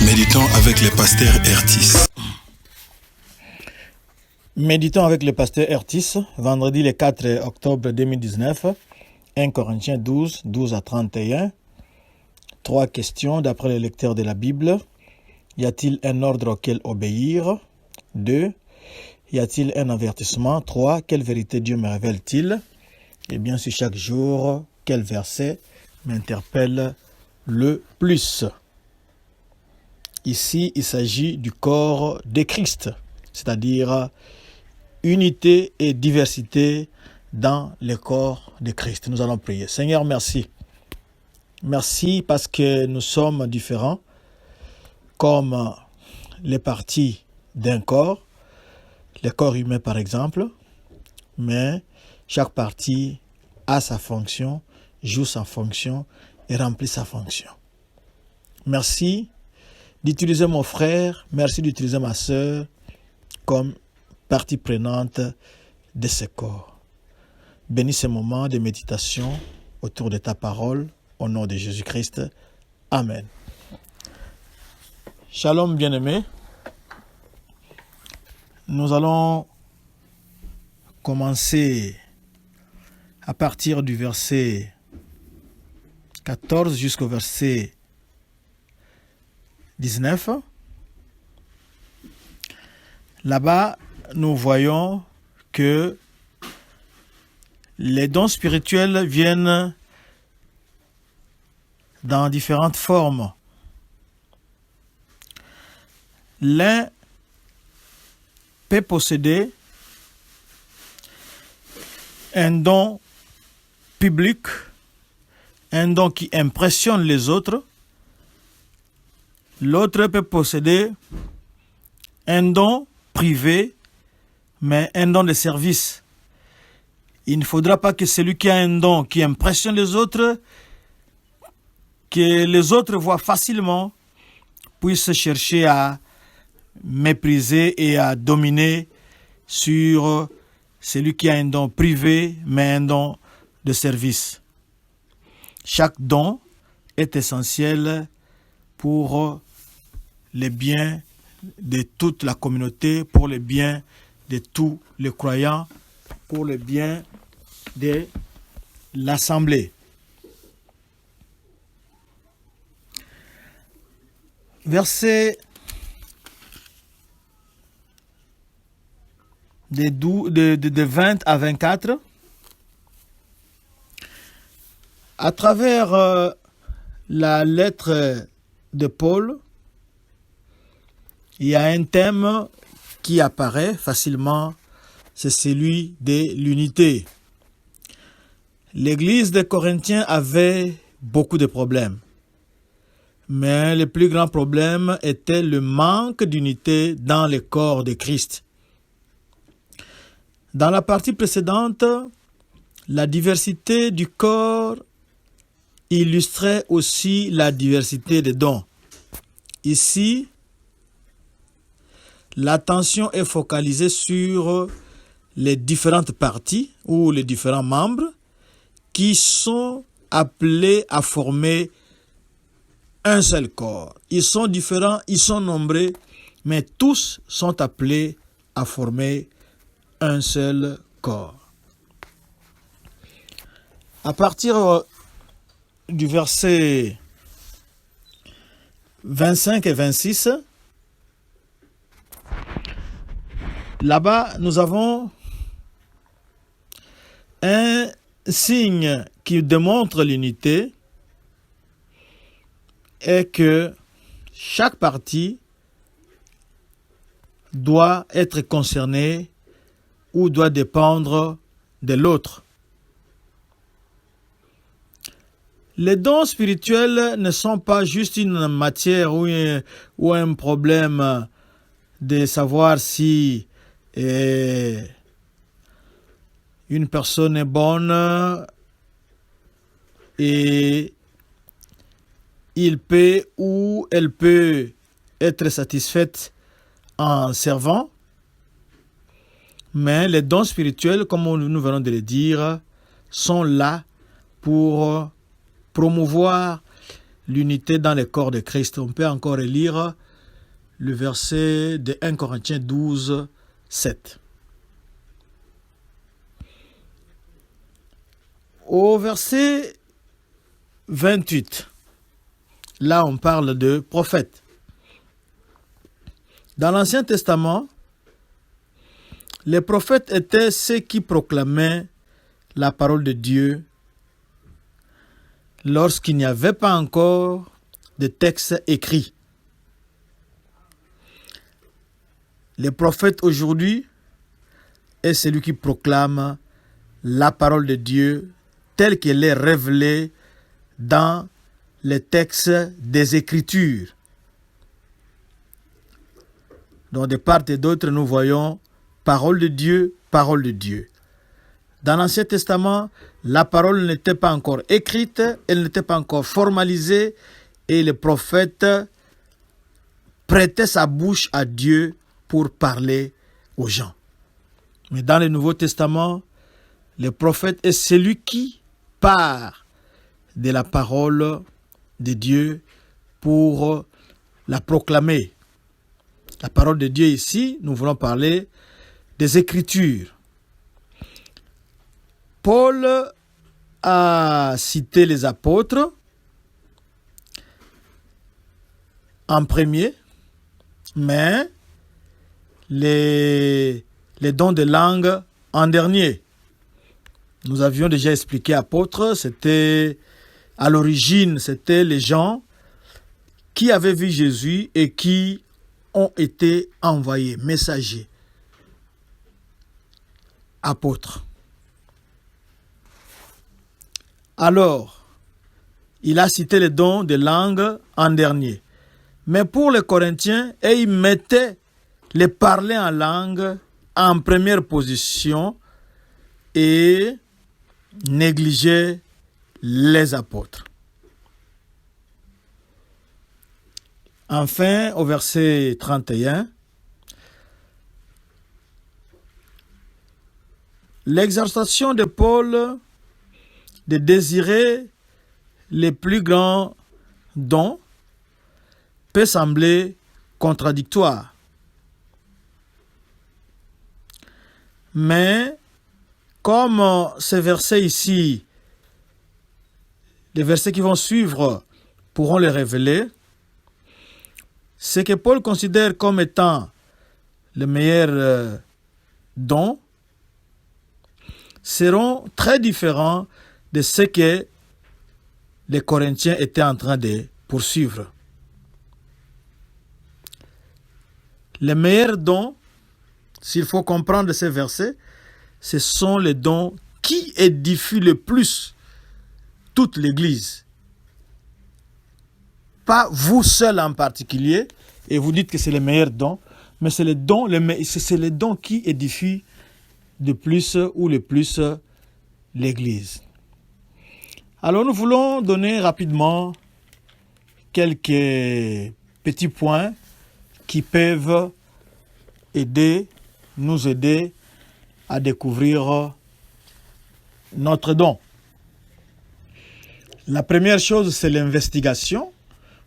Méditons avec le pasteur Ertis. Méditons avec le pasteur Ertis, vendredi le 4 octobre 2019, 1 Corinthiens 12, 12 à 31. 3 questions d'après le lecteur de la Bible. Y a-t-il un ordre auquel obéir? 2. Y a-t-il un avertissement? 3. Quelle vérité Dieu me révèle-t-il? Et bien sûr, chaque jour, quel verset m'interpelle le plus? Ici, il s'agit du corps de Christ, c'est-à-dire unité et diversité dans le corps de Christ. Nous allons prier. Seigneur, merci. Merci parce que nous sommes différents, comme les parties d'un corps, le corps humain par exemple, mais chaque partie a sa fonction, joue sa fonction et remplit sa fonction. Merci d'utiliser mon frère, merci d'utiliser ma sœur comme partie prenante de ce corps. Bénis ce moment de méditation autour de ta parole, au nom de Jésus-Christ. Amen. Shalom bien-aimés. Nous allons commencer à partir du verset 14 jusqu'au verset 19. Là-bas, nous voyons que les dons spirituels viennent dans différentes formes. L'un peut posséder un don public, un don qui impressionne les autres. L'autre peut posséder un don privé, mais un don de service. Il ne faudra pas que celui qui a un don qui impressionne les autres, que les autres voient facilement, puisse chercher à mépriser et à dominer sur celui qui a un don privé, mais un don de service. Chaque don est essentiel pour le bien de toute la communauté, pour le bien de tous les croyants, pour le bien de l'Assemblée. Verset de 20 à 24. À travers la lettre de Paul, il y a un thème qui apparaît facilement, c'est celui de l'unité. L'église des Corinthiens avait beaucoup de problèmes, mais le plus grand problème était le manque d'unité dans le corps de Christ. Dans la partie précédente, la diversité du corps illustrait aussi la diversité des dons. Ici, l'attention est focalisée sur les différentes parties ou les différents membres qui sont appelés à former un seul corps. Ils sont différents, ils sont nombreux, mais tous sont appelés à former un seul corps. À partir du verset 25 et 26, là-bas, nous avons un signe qui démontre l'unité et que chaque partie doit être concernée ou doit dépendre de l'autre. Les dons spirituels ne sont pas juste une matière ou un problème de savoir si une personne est bonne et il peut ou elle peut être satisfaite en servant. Mais les dons spirituels, comme nous venons de le dire, sont là pour promouvoir l'unité dans le corps de Christ. On peut encore lire le verset de 1 Corinthiens 12, 7. Au verset 28, là on parle de prophètes. Dans l'Ancien Testament, les prophètes étaient ceux qui proclamaient la parole de Dieu lorsqu'il n'y avait pas encore de texte écrit. Le prophète aujourd'hui est celui qui proclame la parole de Dieu telle qu'elle est révélée dans les textes des Écritures. Donc de part et d'autre, nous voyons parole de Dieu, parole de Dieu. Dans l'Ancien Testament, la parole n'était pas encore écrite, elle n'était pas encore formalisée, et le prophète prêtait sa bouche à Dieu pour parler aux gens. Mais dans le Nouveau Testament, le prophète est celui qui part de la parole de Dieu pour la proclamer. La parole de Dieu ici, nous voulons parler des Écritures. Paul a cité les apôtres en premier, mais les dons de langue en dernier. Nous avions déjà expliqué apôtres, c'était à l'origine, c'était les gens qui avaient vu Jésus et qui ont été envoyés, messagers, apôtres. Alors, il a cité les dons de langue en dernier. Mais pour les Corinthiens, il mettait les parler en langue en première position et négligeait les apôtres. Enfin, au verset 31, l'exhortation de Paul de désirer les plus grands dons peut sembler contradictoire. Mais comme ces versets ici, les versets qui vont suivre pourront les révéler, ce que Paul considère comme étant le meilleur don seront très différents de ce que les Corinthiens étaient en train de poursuivre. Les meilleurs dons, s'il faut comprendre ces versets, ce sont les dons qui édifient le plus toute l'Église. Pas vous seul en particulier, et vous dites que c'est les meilleurs dons, mais c'est les dons qui édifient de plus ou le plus l'Église. Alors nous voulons donner rapidement quelques petits points qui peuvent nous aider à découvrir notre don. La première chose, c'est l'investigation.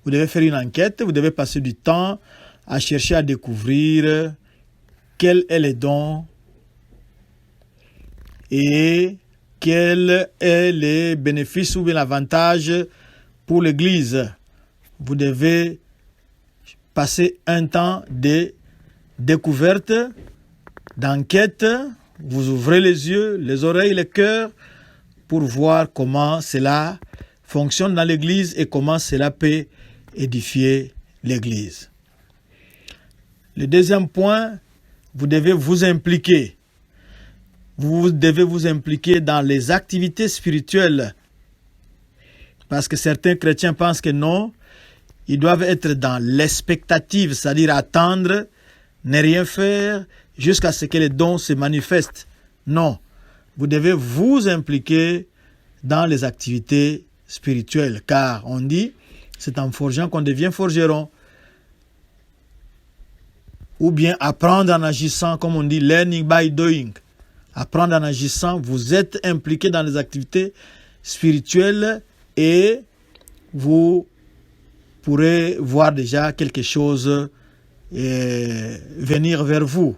Vous devez faire une enquête, vous devez passer du temps à chercher à découvrir quel est le don et quel est le bénéfice ou bien l'avantage pour l'Église. Vous devez passer un temps de découverte, d'enquête. Vous ouvrez les yeux, les oreilles, le cœur pour voir comment cela fonctionne dans l'Église et comment cela peut édifier l'Église. Le deuxième point, vous devez vous impliquer. Vous devez vous impliquer dans les activités spirituelles. Parce que certains chrétiens pensent que non, ils doivent être dans l'expectative, c'est-à-dire attendre, ne rien faire, jusqu'à ce que les dons se manifestent. Non, vous devez vous impliquer dans les activités spirituelles, car on dit, c'est en forgeant qu'on devient forgeron. Ou bien apprendre en agissant, comme on dit, learning by doing. Apprendre en agissant, vous êtes impliqué dans les activités spirituelles et vous pourrez voir déjà quelque chose venir vers vous.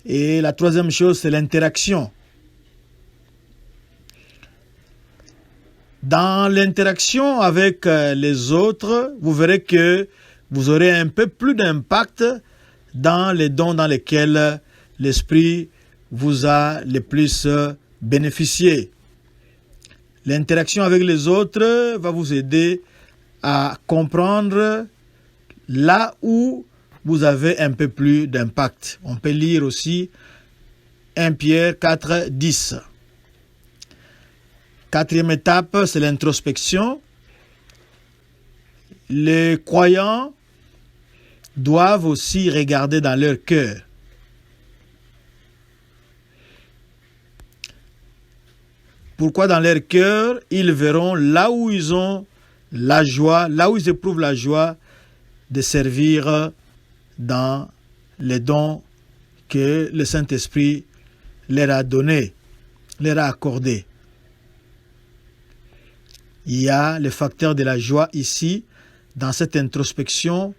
Et la troisième chose, c'est l'interaction. Dans l'interaction avec les autres, vous verrez que vous aurez un peu plus d'impact dans les dons dans lesquels l'Esprit vous a le plus bénéficié. L'interaction avec les autres va vous aider à comprendre là où vous avez un peu plus d'impact. On peut lire aussi 1 Pierre 4, 10. Quatrième étape, c'est l'introspection. Les croyants doivent aussi regarder dans leur cœur. Pourquoi dans leur cœur? Ils verront là où ils ont la joie, là où ils éprouvent la joie de servir dans les dons que le Saint-Esprit leur a donnés, leur a accordés. Il y a le facteur de la joie ici, dans cette introspection.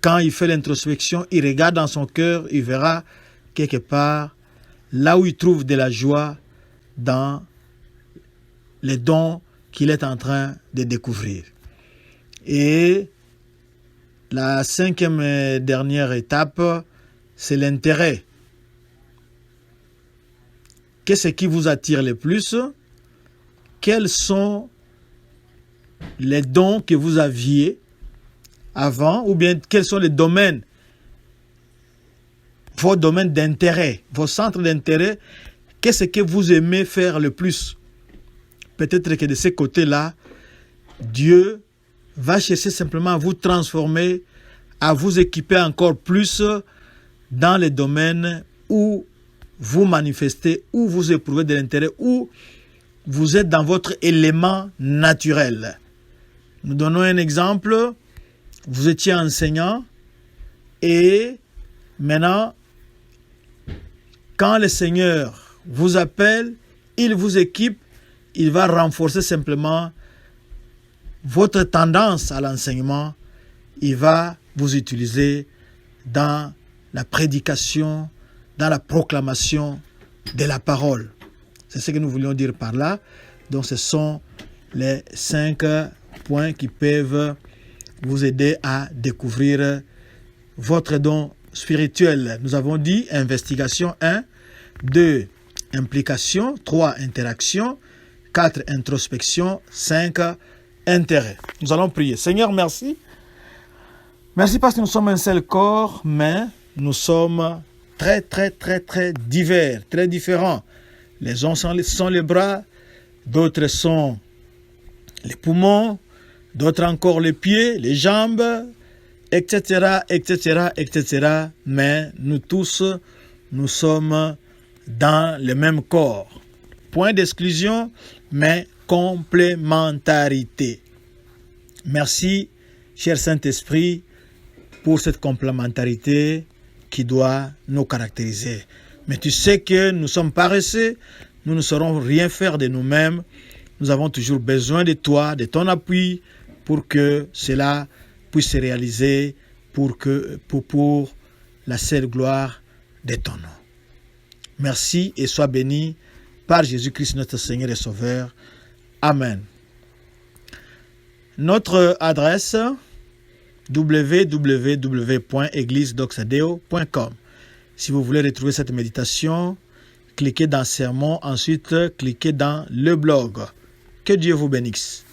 Quand il fait l'introspection, il regarde dans son cœur, il verra quelque part là où il trouve de la joie dans les dons qu'il est en train de découvrir. Et la cinquième et dernière étape, c'est l'intérêt. Qu'est-ce qui vous attire le plus? Quels sont les dons que vous aviez avant, ou bien quels sont les domaines, vos domaines d'intérêt, vos centres d'intérêt? Qu'est-ce que vous aimez faire le plus? Peut-être que de ce côté-là, Dieu va chercher simplement à vous transformer, à vous équiper encore plus dans les domaines où vous manifestez, où vous éprouvez de l'intérêt, où vous êtes dans votre élément naturel. Nous donnons un exemple. Vous étiez enseignant et maintenant, quand le Seigneur vous appelle, il vous équipe, il va renforcer simplement votre tendance à l'enseignement. Il va vous utiliser dans la prédication, dans la proclamation de la parole. C'est ce que nous voulions dire par là. Donc ce sont les 5 points qui peuvent vous aider à découvrir votre don spirituel. Nous avons dit investigation 1, 2, implication, 3, interaction, 4, introspection, 5, intérêt. Nous allons prier. Seigneur, merci. Merci parce que nous sommes un seul corps, mais nous sommes très divers, très différents. Les uns sont les bras, d'autres sont les poumons, d'autres encore les pieds, les jambes, etc. Mais nous tous, nous sommes dans le même corps. Point d'exclusion, mais complémentarité. Merci, cher Saint-Esprit, pour cette complémentarité qui doit nous caractériser. Mais tu sais que nous sommes paresseux, nous ne saurons rien faire de nous-mêmes. Nous avons toujours besoin de toi, de ton appui, pour que cela puisse se réaliser pour la seule gloire de ton nom. Merci et sois béni par Jésus-Christ notre Seigneur et Sauveur. Amen. Notre adresse www.églisedoxadeo.com. Si vous voulez retrouver cette méditation, cliquez dans Sermon, ensuite cliquez dans le blog. Que Dieu vous bénisse.